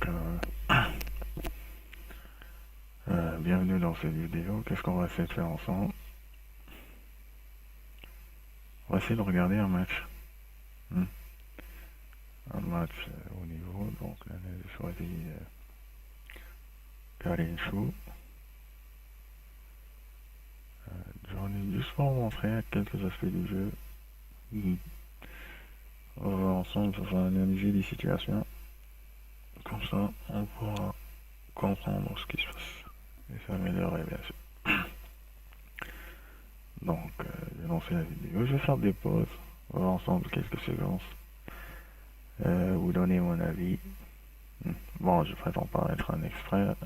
Donc, bienvenue dans cette vidéo. Qu'est-ce qu'on va essayer de faire ensemble? On va essayer de regarder un match. Hmm. Un match au niveau. Donc là, j'ai choisi Karin Chou. J'en ai juste pour vous montrer quelques aspects du jeu. On va voir ensemble, ça va analyser des situations. Comme ça, on pourra comprendre ce qui se passe et s'améliorer, bien sûr. Donc, j'ai lancé la vidéo. Je vais faire des pauses. On va voir ensemble quelques séquences. Vous donner mon avis. Bon, je prétends pas être un expert,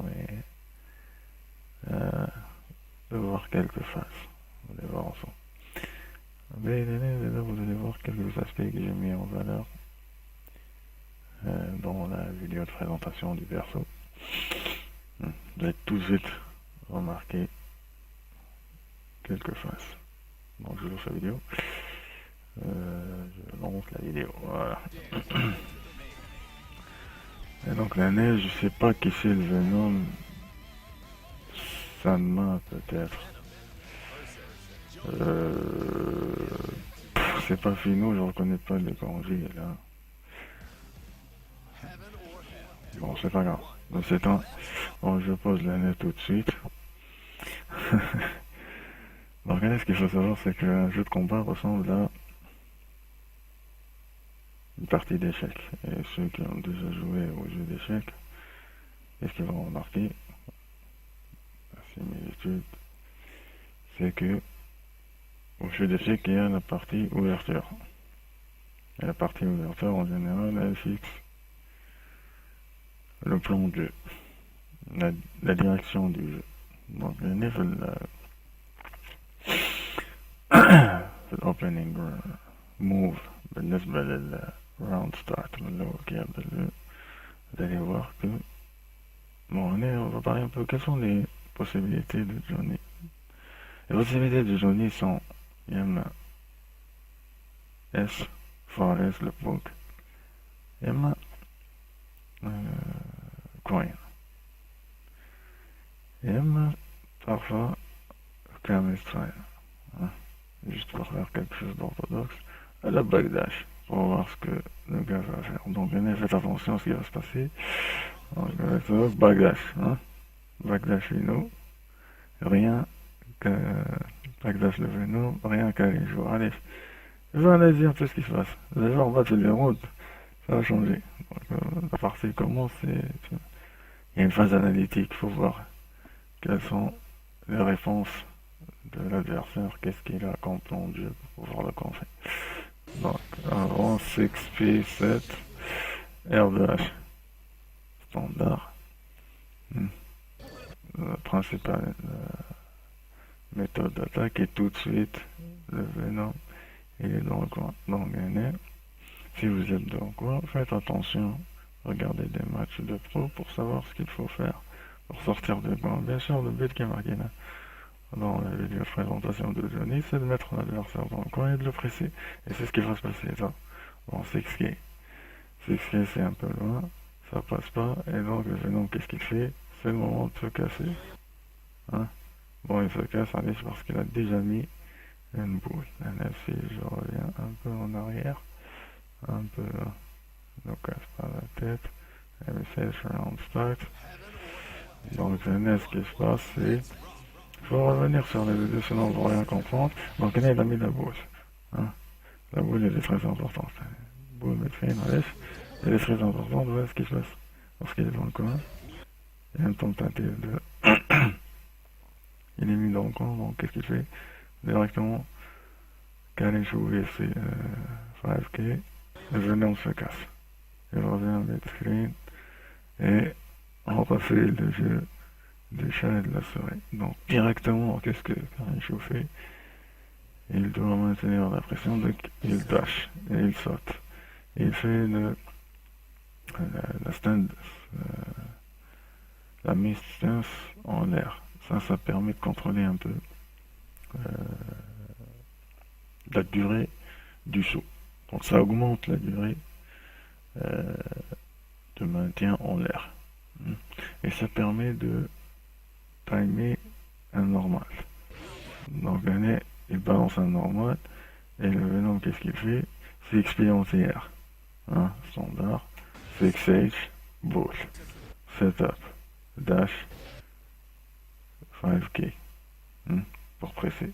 mais de voir quelques faces. Vous allez voir ensemble. Mais vous allez voir quelques aspects que j'ai mis en valeur dans la vidéo de présentation du perso. Vous allez tout de suite remarquer quelques faces. Donc je lance la vidéo. Je lance la vidéo. Voilà. Et donc la neige, je sais pas qui c'est le Venom. Sanma peut-être. C'est pas Fino, je reconnais pas le kanji là. Bon, c'est pas grave. Donc c'est un. Bon, je pose la net tout de suite. Donc là, ce qu'il faut savoir, c'est qu'un jeu de combat ressemble à une partie d'échecs. Et ceux qui ont déjà joué au jeu d'échecs, qu'est-ce qu'ils vont remarquer? La similitude, c'est que au jeu d'échecs, il y a la partie ouverture. Et la partie ouverture, en général, elle fixe le plan de jeu, la direction du jeu. Donc, le opening move بالنسبة للراوند ستارت من الأول كي يبدأ الجو. Vous allez voir que bon, on va parler un peu quelles sont les possibilités de Johnny. Les possibilités de Johnny sont يما S فارس le poke يما coin يما parfois camel style, hein, juste pour faire quelque chose d'orthodoxe, à la backdash pour voir ce que le gars va faire. Donc faites attention à ce qui va se passer. Donc backdash, hein, backdash Vino, rien que backdash le Veno, rien qu'à les jours. Allez, je vais analyser un peu ce qui se passe. Déjà, on va se les routes, ça va changer. Donc, la partie commence, il y a une phase analytique, il faut voir quelles sont les réponses de l'adversaire, qu'est-ce qu'il a comme plan de jeu pour pouvoir le contrer. Donc, avant 6P7, R2H, standard. La principale méthode d'attaque est tout de suite le Venom, il est dans le coin. Donc, si vous êtes dans le coin, faites attention, regardez des matchs de pro pour savoir ce qu'il faut faire pour sortir du coin. Bien sûr, le but qui est marqué là dans la vidéo de présentation de Johnny, c'est de mettre l'adversaire dans le coin et de le presser. Et c'est ce qui va se passer, ça. Bon, 6K. 6K, c'est un peu loin, ça passe pas, et donc le Venom, qu'est-ce qu'il fait? C'est le moment de se casser. Hein? Bon, il se casse, allez, parce qu'il a déjà mis une boule. Si je reviens un peu en arrière, un peu là, ne casse pas la tête, et c'est round start. Donc, ce qui se passe, c'est il faut revenir sur les vidéos, sinon on ne va rien comprendre. Donc, il a mis la boule. Hein? La boule, elle est très importante. La boule médecine, elle est très importante. Voilà ce qui se passe. Parce qu'il est dans le coin. Il y a une tentative de. Il est mis dans le coin, donc qu'est-ce qu'il fait? Directement, Karen jouer ses 5K, le Venom se casse. Il revient à mid-screen et on refait le jeu du chat et de la souris. Donc directement, qu'est-ce que Karen Chou fait? Il doit maintenir la pression, donc il dash et il saute. Il fait la stand, la mist stance en l'air. Ça permet de contrôler un peu la durée du saut. Donc ça augmente la durée de de maintien en l'air. Et ça permet de timer un normal. Donc il balance un normal et le Venom qu'est-ce qu'il fait? C'est expériencer R. Standard, fixage, ball, setup, dash, 5K. Pour presser.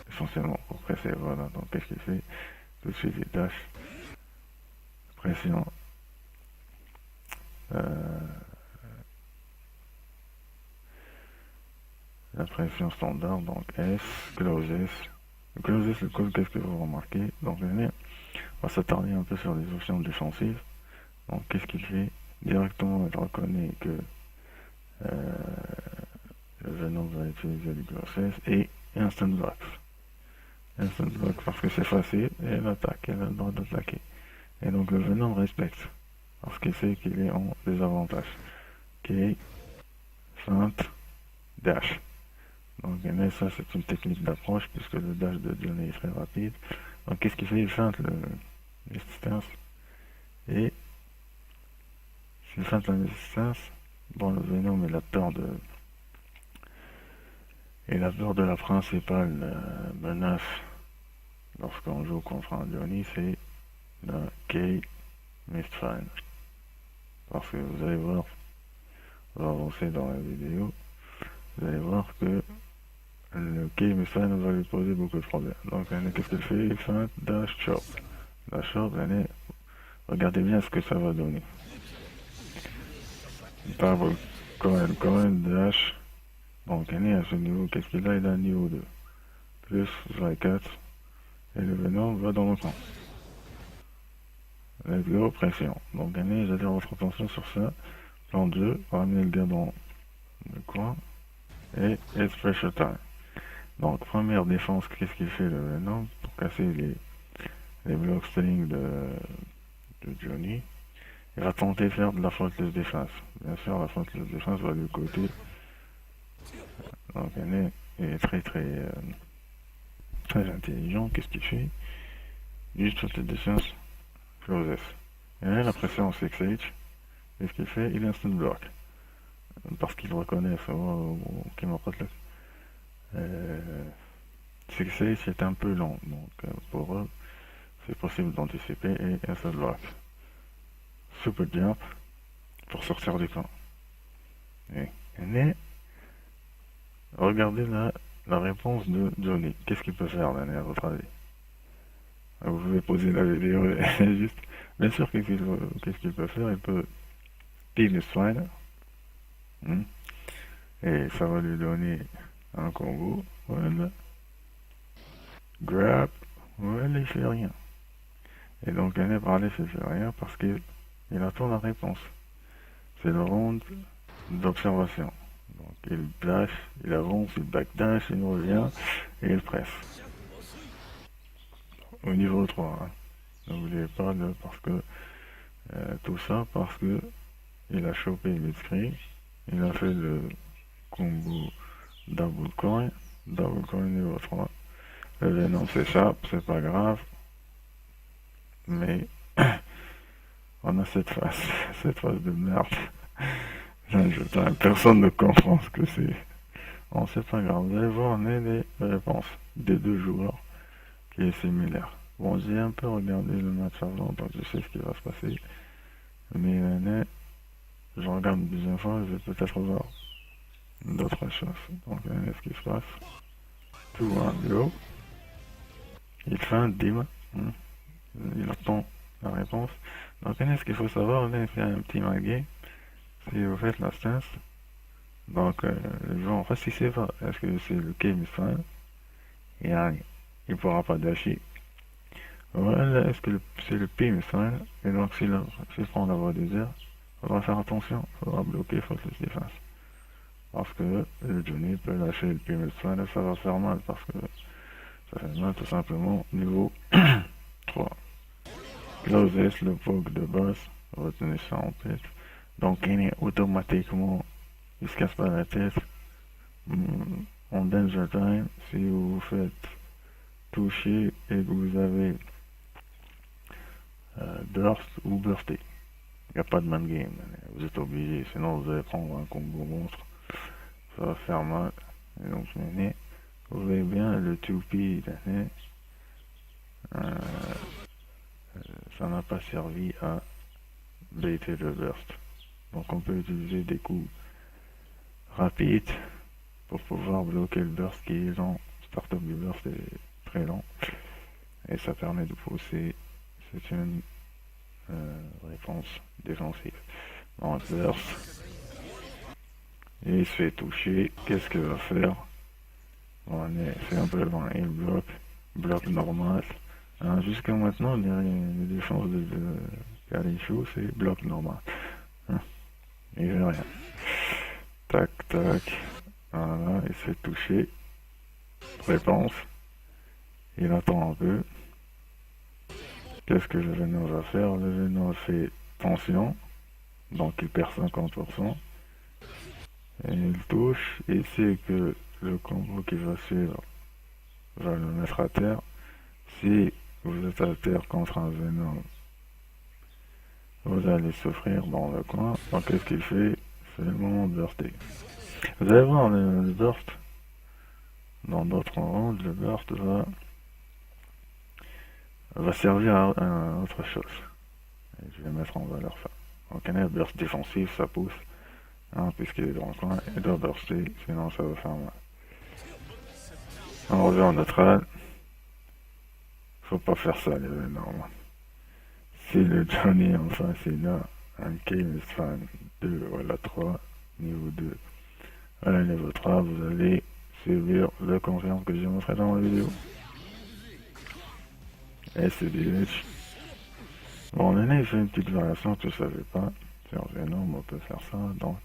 Essentiellement pour presser, voilà. Donc qu'est-ce qu'il fait? Tout de suite il dash. Pression. La pression standard, donc S, close S. Le close S, le code, qu'est-ce que vous remarquez? Donc on va s'attarder un peu sur les options défensives. Donc qu'est-ce qu'il fait? Directement il reconnaît que le Venom va utiliser du close S et instant block. Instant block parce que c'est facile et elle attaque, elle a le droit d'attaquer. Et donc le Venom respecte parce qu'il sait qu'il est en désavantage. Ok, feinte, dash. Donc ça c'est une technique d'approche puisque le dash de Johnny est très rapide. Donc qu'est-ce qu'il fait? Il feinte les distances et s'il feinte la résistance, bon le Venom il a peur de la principale menace lorsqu'on joue contre un Johnny, c'est la K Mistfine. Parce que vous allez voir, on va avancer dans la vidéo, vous allez voir que le K Mistfine va lui poser beaucoup de problèmes. Donc qu'est-ce qu'il fait? Il feinte dash chop. Dash chop, regardez bien ce que ça va donner. Double coin, dash. Donc à ce niveau, qu'est-ce qu'il a? Il a un niveau 2. Plus 24. Et le Venom va dans le camp. Let's go, pression. Donc j'attire votre attention sur ça. Plan 2, ramener le gars dans le coin. Et it's pressure time. Donc première défense, qu'est-ce qu'il fait le Venom? Pour casser les blocs string de Johnny. Il va tenter de faire de la frontless défense. Bien sûr, la frontless défense va lui coûter. Donc il est très intelligent. Qu'est-ce qu'il fait? Juste frontless défense, closes. Et là, la pression 6H. Qu'est-ce qu'il fait? Il instant block. Parce qu'il reconnaît, qu'il me rappelle. 6H est un peu long. Donc pour eux, c'est possible d'anticiper et instant block. Super jump pour sortir du camp. Et regardez la réponse de Johnny. Qu'est-ce qu'il peut faire, à votre avis? Vous pouvez poser la vidéo juste. Bien sûr, qu'est-ce qu'il peut faire? Il peut pin swine. Et ça va lui donner un combo. Voilà. Grab. Voilà, il fait rien. Et donc, par là, il fait rien parce qu'il attend la réponse. C'est le round d'observation. Donc, il dash, il avance, il backdash, il revient et il presse. Au niveau 3. N'oubliez pas parce que tout ça parce que il a chopé Blitzkrieg, il a fait le combo double coin niveau 3. Le Venom s'échappe, c'est pas grave, mais on a cette phase de merde. Personne ne comprend ce que c'est. Bon, c'est pas grave, vous allez voir, on a les réponses des deux joueurs qui est similaire. Bon, j'ai un peu regardé le match avant, donc je sais ce qui va se passer. Mais je regarde une deuxième fois, je vais peut-être voir d'autres choses. Donc, ce qui se passe. Tout un go. Il fait un dim. Il attend la réponse. Donc, ce qu'il faut savoir, là, il fait un petit maguet. Si vous faites la stance, donc le joueur en face, il sait pas. Est-ce que c'est le game fin? Il ne pourra pas dasher. Voilà, est-ce que c'est le pin fin? Et donc, s'il prend la voie des airs, il faudra faire attention. Il faudra bloquer faceless défense. Parce que le Johnny peut lâcher le pin fin et ça va faire mal. Parce que ça fait mal tout simplement niveau 3. Closes, le poke de base. Retenez ça en tête. Donc, il est automatiquement, il se casse pas la tête. En danger time, si vous vous faites toucher et que vous avez burst ou bursté. n'y a pas de man game. Vous êtes obligé, sinon vous allez prendre un combo monstre. Ça va faire mal. Et donc, vous voyez bien, le 2P, ça n'a pas servi à baiter le burst. Donc on peut utiliser des coups rapides pour pouvoir bloquer le burst qui est lent. Startup du burst est très lent. Et ça permet de pousser. C'est une réponse défensive. Donc burst. Et il se fait toucher. Qu'est-ce qu'il va faire? C'est un peu loin. Il bloque normal. Hein, jusqu'à maintenant, les défenses de Kalicho, c'est bloc normal. Hein, il fait rien. Tac, tac. Voilà, il se fait toucher. Réponse. Il attend un peu. Qu'est-ce que le Venom va faire? Le Venom fait tension. Donc il perd 50%. Et il touche. Il sait que le combo qui va suivre va le mettre à terre. Si vous êtes à terre contre un Venom, vous allez souffrir dans le coin. Donc qu'est-ce qu'il fait? C'est le moment de burster. Vous allez voir le burst. Dans d'autres rounds, le burst va servir à autre chose. Et je vais mettre en valeur ça. Donc un burst défensif, ça pousse. Hein, puisqu'il est dans le coin, il doit burster, sinon ça va faire mal. On revient en neutral. Faut pas faire ça, les énormes. Si le Johnny en face il a un Game Fan 2, voilà 3, niveau 2. À la niveau 3, vous allez subir le confirme que j'ai montré dans la vidéo. SDH. Bon, là, il fait une petite variation, tu ne savais pas. Sur Venom, on peut faire ça. Donc,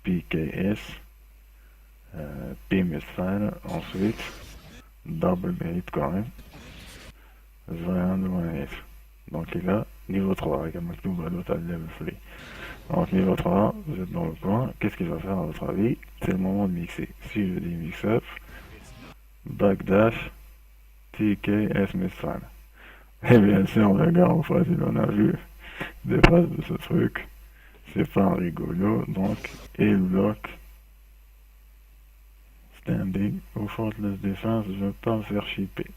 PKS, P Fan, ensuite, double hit quand même. 21 hit. Donc, il a niveau 3 avec un Maktoum à l'autre level free. Donc, niveau 3, vous êtes dans le coin. Qu'est-ce qu'il va faire à votre avis? C'est le moment de mixer. Si je dis mix-up, backdash, TK, S Fan. Et bien sûr, le gars en face, il en a vu des phases de ce truc. C'est pas rigolo, donc il bloque standing au faultless defense, je veux pas me faire shipper.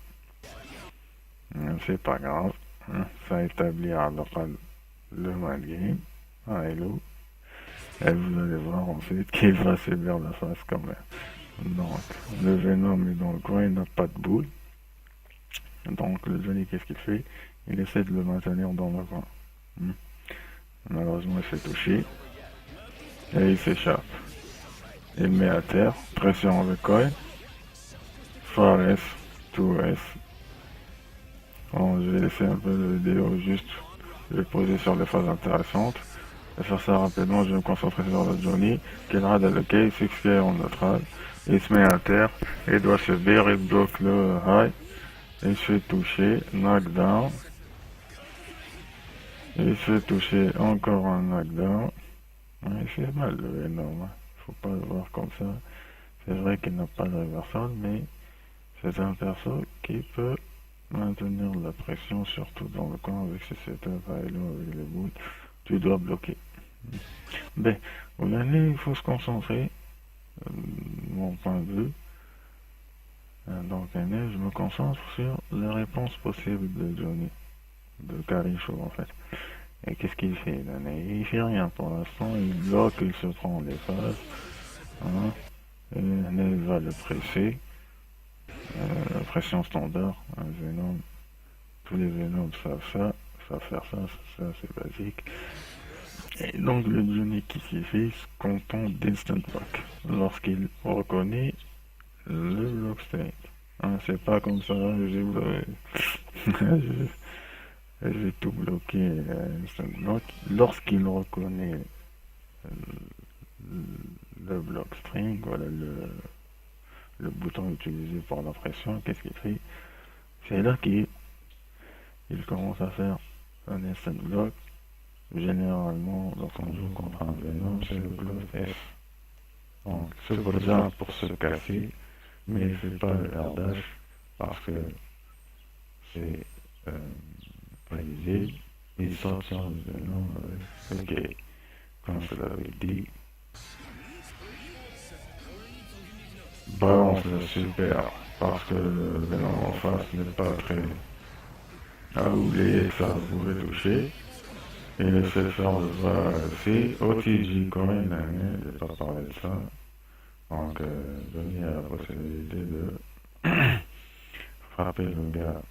C'est pas grave, ça établit à local le mind game. Ah, hello. Et vous allez voir ensuite qu'il va subir la face quand même. Donc, le Venom est dans le coin, il n'a pas de boule. Donc, le Johnny, qu'est-ce qu'il fait? Il essaie de le maintenir dans le coin. Malheureusement, il s'est touché. Et il s'échappe. Il met à terre. Pression avec coin. Far S, 2S. Bon, je vais laisser un peu de vidéo juste. Je vais poser sur les phases intéressantes. Je vais faire ça rapidement. Je vais me concentrer sur le Johnny. Qui rade le K, 6K en neutral. Il se met à terre. Il doit subir. Il bloque le high. Il se fait toucher. Knockdown. Il se fait toucher encore un knockdown. Il fait mal le Venom. Faut pas le voir comme ça. C'est vrai qu'il n'a pas de reversal, mais c'est un perso qui peut maintenir la pression, surtout dans le coin avec ses setups avec les boules. Tu dois bloquer. Ben, au dernier, il faut se concentrer. Mon point de vue. Donc, je me concentre sur les réponses possibles de Johnny, de Kalicho en fait. Et qu'est-ce qu'il fait? Il fait rien pour l'instant, il bloque, il se prend des phases. Hein, et il va le presser. La pression standard, un Venom. Tous les Venoms savent ça, savent faire ça c'est basique. Et donc le Johnny qui s'y fait se contente d'instant block lorsqu'il reconnaît le block state. Hein, c'est pas comme ça, j'ai tout bloqué instant block. Lorsqu'il reconnaît le block string, voilà le bouton utilisé pour la pression, qu'est-ce qu'il fait? C'est là qu'il commence à faire un instant block. Généralement, lorsqu'on joue contre un Venom, c'est le bloc F. Donc, ce déjà pour se casser, mais il ne fait pas le air dash parce que c'est brisé. Il sort sur le Venom avec Ok, comme je l'avais dit, balance le super parce que le Venom en face n'est pas très à oublier que ça pourrait toucher. Et le seul faire va c'est OTG Coin l'année, je n'ai pas parlé de ça. Donc, donner la possibilité de frapper le gars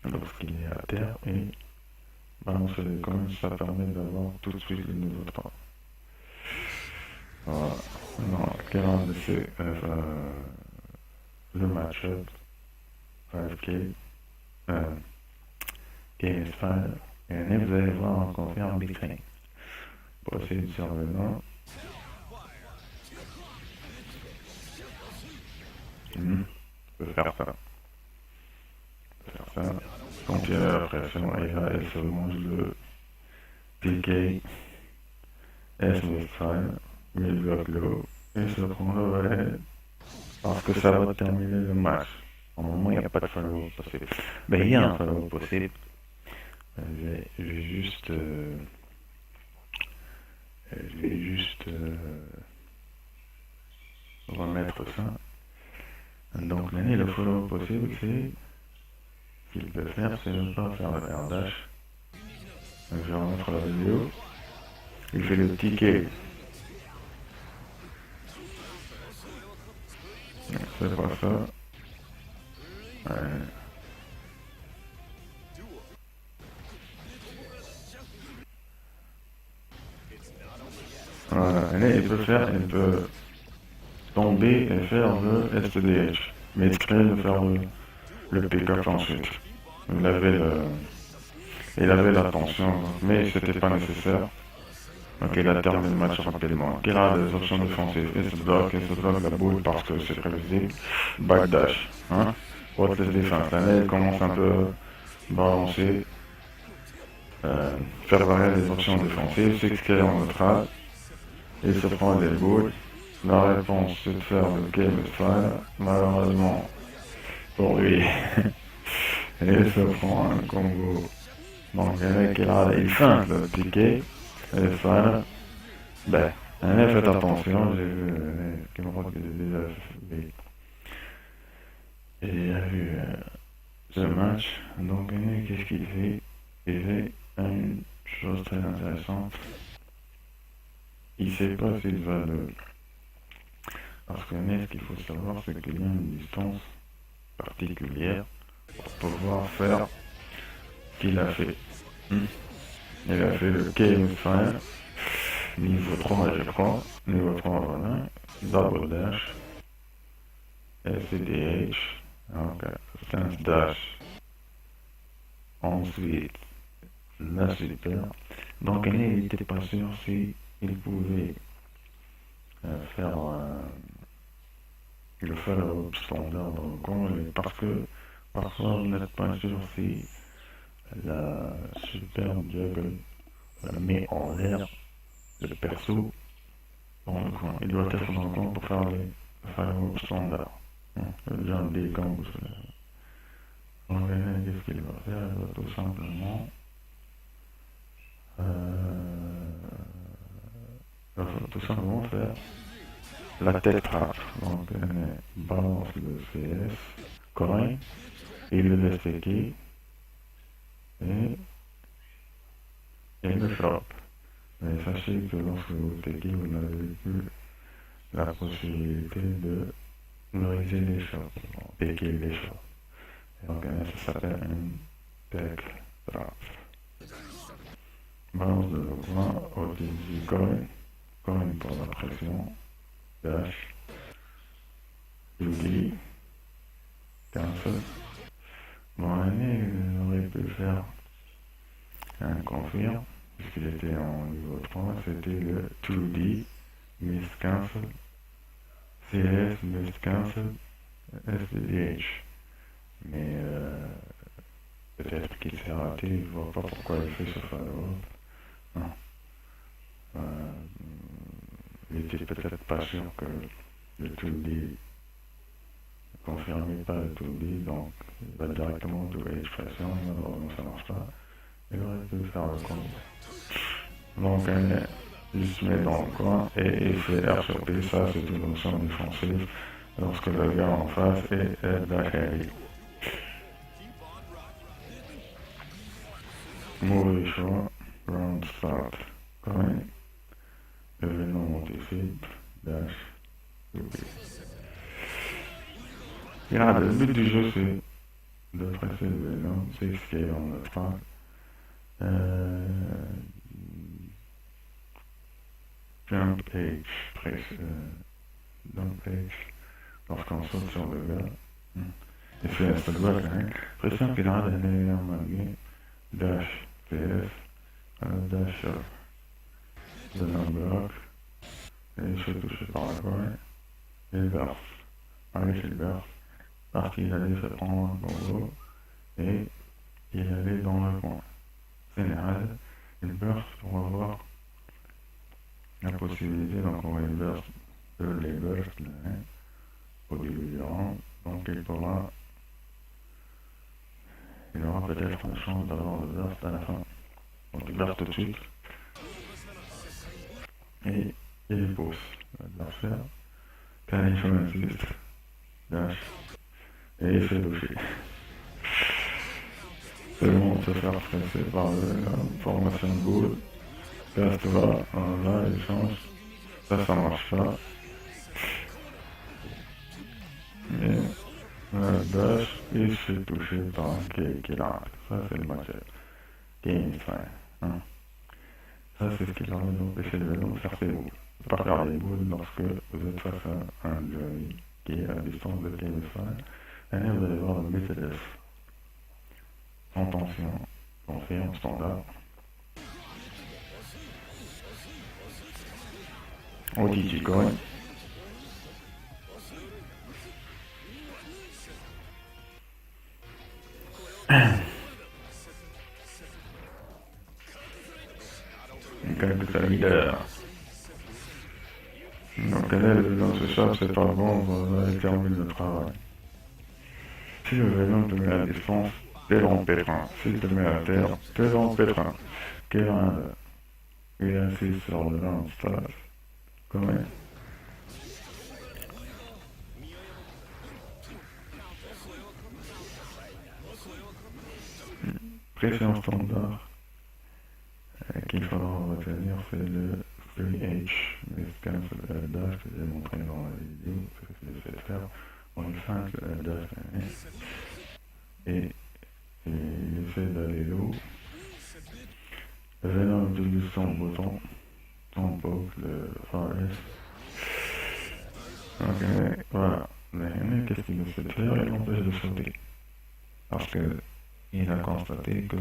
lorsqu'il est à terre et balancer les coins, ça permet d'avoir tout de suite le nouveau 3. Voilà. Non, quel c'est le match-up 5K, Game Style, et vous allez voir encore faire un big thing. Possible sur le nom. Je peux faire ça. Faire ça. Quand il a la pression, et là, elle se mange le PK, S style, il bloque l'eau, et se prend le relais, parce que ça va terminer le match. Au moment, il n'y a pas de follow possible. Ben, il y a un follow possible. Je vais juste... remettre ça. Donc, l'année, le follow possible, c'est... Ce qu'il peut faire, c'est ne pas faire le air dash. Donc, je vais remettre la vidéo. Il fait le ticket. C'est pas ça. Ouais. Voilà. Et il peut tomber et faire le SDH. Mais il crée de faire le pick-up ensuite. Il avait l'attention, mais c'était pas nécessaire. Donc il a terminé le match rapidement. Il a des options défensives. Il se bloque la boule parce que c'est prévisible. Backdash. Hein? What is defense? Là, il commence un peu balancer. Faire varier les options défensives. S'exclure en neutral. Il se prend des boules. La réponse, c'est de faire le game style. Malheureusement, pour lui, il se prend un combo. Donc, le mec, il feinte le piqué. Et ça, ben, faites attention, j'ai vu, qui me croit que j'ai déjà vu. Et il a vu ce match. Donc, qu'est-ce qu'il fait? Il fait une chose très intéressante. Il sait pas s'il va le... Parce que ce qu'il faut savoir, c'est qu'il y a une distance particulière pour pouvoir faire ce qu'il a fait. Il a fait le game fire, niveau 3 je crois, niveau 3 voilà, double dash, SDH, donc stance dash, ensuite la super. Donc il n'était pas sûr si il pouvait faire le follow standard dans le coin, parce que parfois vous n'êtes pas sûr si la super juggle met en l'air le perso dans le coin. Il doit être dans le coin pour faire le follow standard. Le genre des combos. Donc qu'est-ce qu'il va faire? Il va tout simplement faire la tête trappe. Donc, balance le CS, coin, il le laisse piquer et le flop. Mais sachez que lorsque vous piquez, vous n'avez plus la possibilité de briser les shots, piquer les shots. Donc, ça s'appelle une tech trap. Balance de coin, OTG coin, coin pour la pression, dash, Yugi, cancel. Bon, il aurait pu faire un confirme, puisqu'il était en niveau 3, c'était le 2D, miss cancel, CS, miss cancel, SDH. Mais peut-être qu'il s'est raté, je vois pas pourquoi il fait ce follow-up. Non. Il était peut-être pas sûr que le 2D confirmait pas le 2D, donc il va directement to expression, malheureusement ça marche pas. Il aurait pu faire le combo. Donc il se met dans le coin et il fait air surprise. Ça, c'est une option défensive lorsque le gars en face est Bakary. Mauvais choix. Round start. Coin. Événement anticipe. Dash. Loopy. Regarde, le but du jeu, c'est de presser le vélo. C'est ce qui est en le track. Jump H, presse, jump H, lorsqu'on saute sur le gars. Et puis, ça doit quand pression pirate d'aller en malgré, dash PS, dash de l'unblock, et je suis touché par la coin, et burst. Avec le burst, parce qu'il allait se prendre un combo, et il allait dans le coin. Général, il burst pour avoir la possibilité d'encore une burst de les bursts au début du round, donc il aura peut-être une chance d'avoir le burst à la fin. Donc il burst tout de suite et il pousse l'adversaire, Canichon insiste, dash et il fait toucher. C'est bon de se faire presser par la formation de boule. Reste là, il change. Ça marche pas. Mais la dash, il se fait toucher par un qui l'arrête. Ça, c'est le match. Game fin. Hein. Ça, c'est ce qui leur a empêché le vélo de faire ses boules. Ne pas faire des boules lorsque vous êtes face à un jury qui est à distance de game fin. Et vous allez voir le BTS. En tension, on fait en standard. Au Titi Coin. Quelques solidaires. Donc elle est dans ce chat, c'est pas bon, elle termine le travail. Si le vélo te met à distance, t'es dans le pétrin. S'il te met à terre, t'es dans le pétrin. Il insiste sur le lance stage. Comment? Pression standard qu'il faudra retenir, c'est le 3H, mais c'est quand même le dash que j'ai montré dans la vidéo, ce que j'ai fait faire. On le fait le dash et il essaie d'aller l'eau. Le Venom utilise son bouton, son poke, le RS. Donc voilà, mais qu'est-ce qu'il essaie de faire? Il l'empêche de sauter. Parce qu'il a constaté que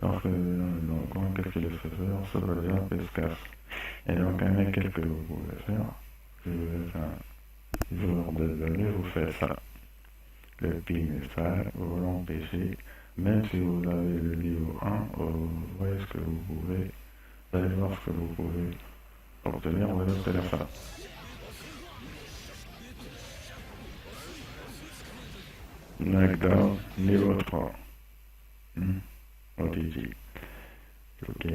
lorsque dans le coin, qu'est-ce qu'il essaie de faire? Ça veut dire qu'il se casse. Et donc, qu'est-ce que vous pouvez faire? Si vous êtes un joueur de données, vous faites ça. Le ping est sale, vous l'empêchez. Même si vous avez le niveau 1, vous voyez ce que vous pouvez, vous allez voir ce que vous pouvez obtenir, on va obtenir ça. Knockdown, niveau 3. OTG. Ok,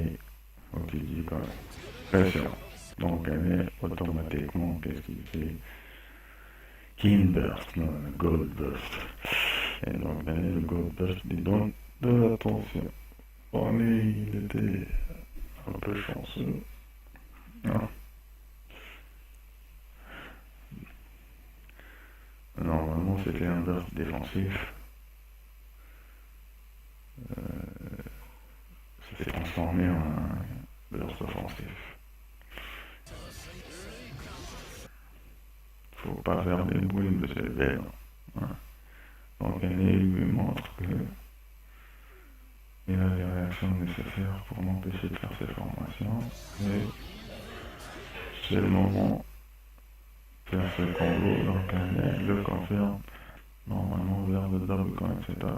OTG quand même. Pression. Donc elle est automatiquement, qu'est-ce qu'il fait? Keen Burst, non, Gold Burst. Et donc elle est le Gold Burst, dis donc, de l'attention. Bon, il était un peu chanceux. Non. Normalement, c'était un burst défensif. Ça s'est transformé en un burst offensif. Faut pas faire des boules de cette belle. Hein. Donc, elle lui montre que il a les réactions nécessaires pour m'empêcher de faire ses formations. Et c'est le moment de faire ce combo. Donc, elle le confirme. Normalement, vers le double coin, etc.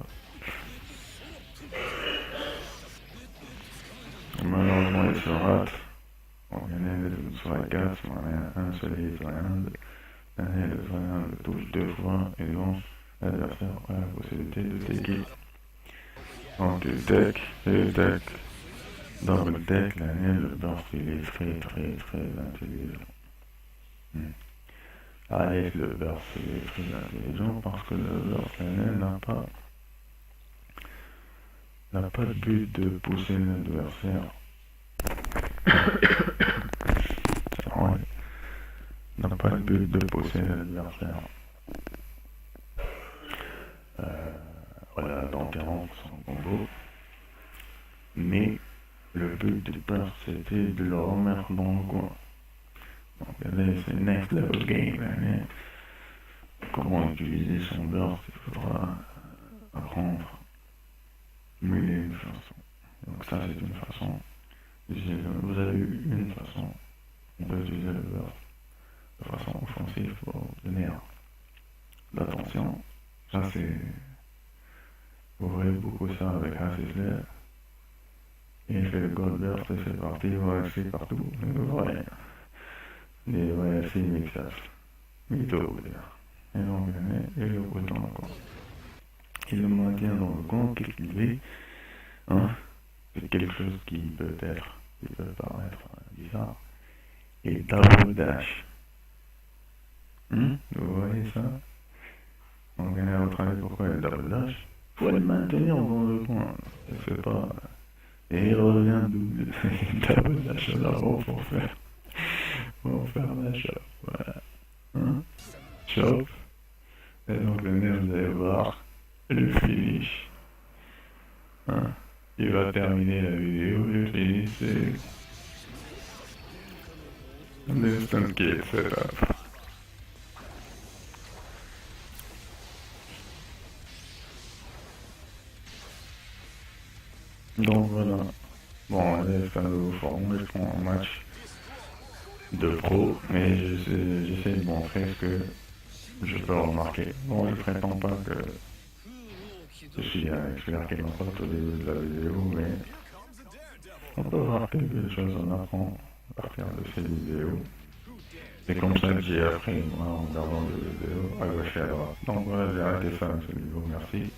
Malheureusement, il se rate. On gagnait sur la 4, on a un seul hit round. Le triangle touche 2 fois et donc l'adversaire a la possibilité de taker. Donc il deck et il deck. Double Tech, l'année, le burst, il est très, très, très intelligent. Hmm. Alex, le burst, il est très intelligent parce que le burst, l'année, n'a pas de but de pousser l'adversaire. Ouais. N'a pas le but de pousser l'adversaire. Voilà, d'interrompre son combo. Mais le but du burst, c'était de le remettre dans le coin. Donc là, c'est next level game. Là. Comment utiliser son burst, il faudra apprendre mille et une façons. Donc ça, c'est une façon. Vous avez eu une façon d'utiliser le burst de façon offensive pour obtenir l'attention. Ça, c'est... Vous voyez beaucoup ça avec Hassisler. Il fait le gold burst et c'est parti, OFC partout. Ouais. Les OFC mixas. Mytho, vous dire. Et donc, il le pousse dans le coin. Il le maintient dans le coin, qu'est-ce qu'il est, hein? C'est quelque chose qui peut paraître bizarre. Et double dash. Vous voyez ça? Donc, à votre avis, pourquoi il y a double dash? Faut le maintenir dans le coin. C'est pas... Et il revient double dash là-haut pour faire la chope. Voilà. Hein? Chope. Et donc, le nerf, vous allez voir le finish. Hein? Il va terminer la vidéo. Le finish, c'est... Instant kill setup. Donc voilà. Bon, allez, c'est un nouveau format, je prends un match de pro, mais j'essaie de montrer ce que je peux remarquer. Bon, je prétends pas que je suis un expert qui m'apporte au début de la vidéo, mais on peut voir quelque chose, on apprend à partir de ces vidéos. C'est comme ça que j'ai appris, moi, en regardant des vidéos à gauche et à droite. Donc voilà, j'ai arrêté ça à ce niveau, merci.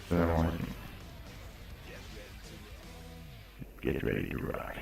C'est vraiment... Get ready to rock.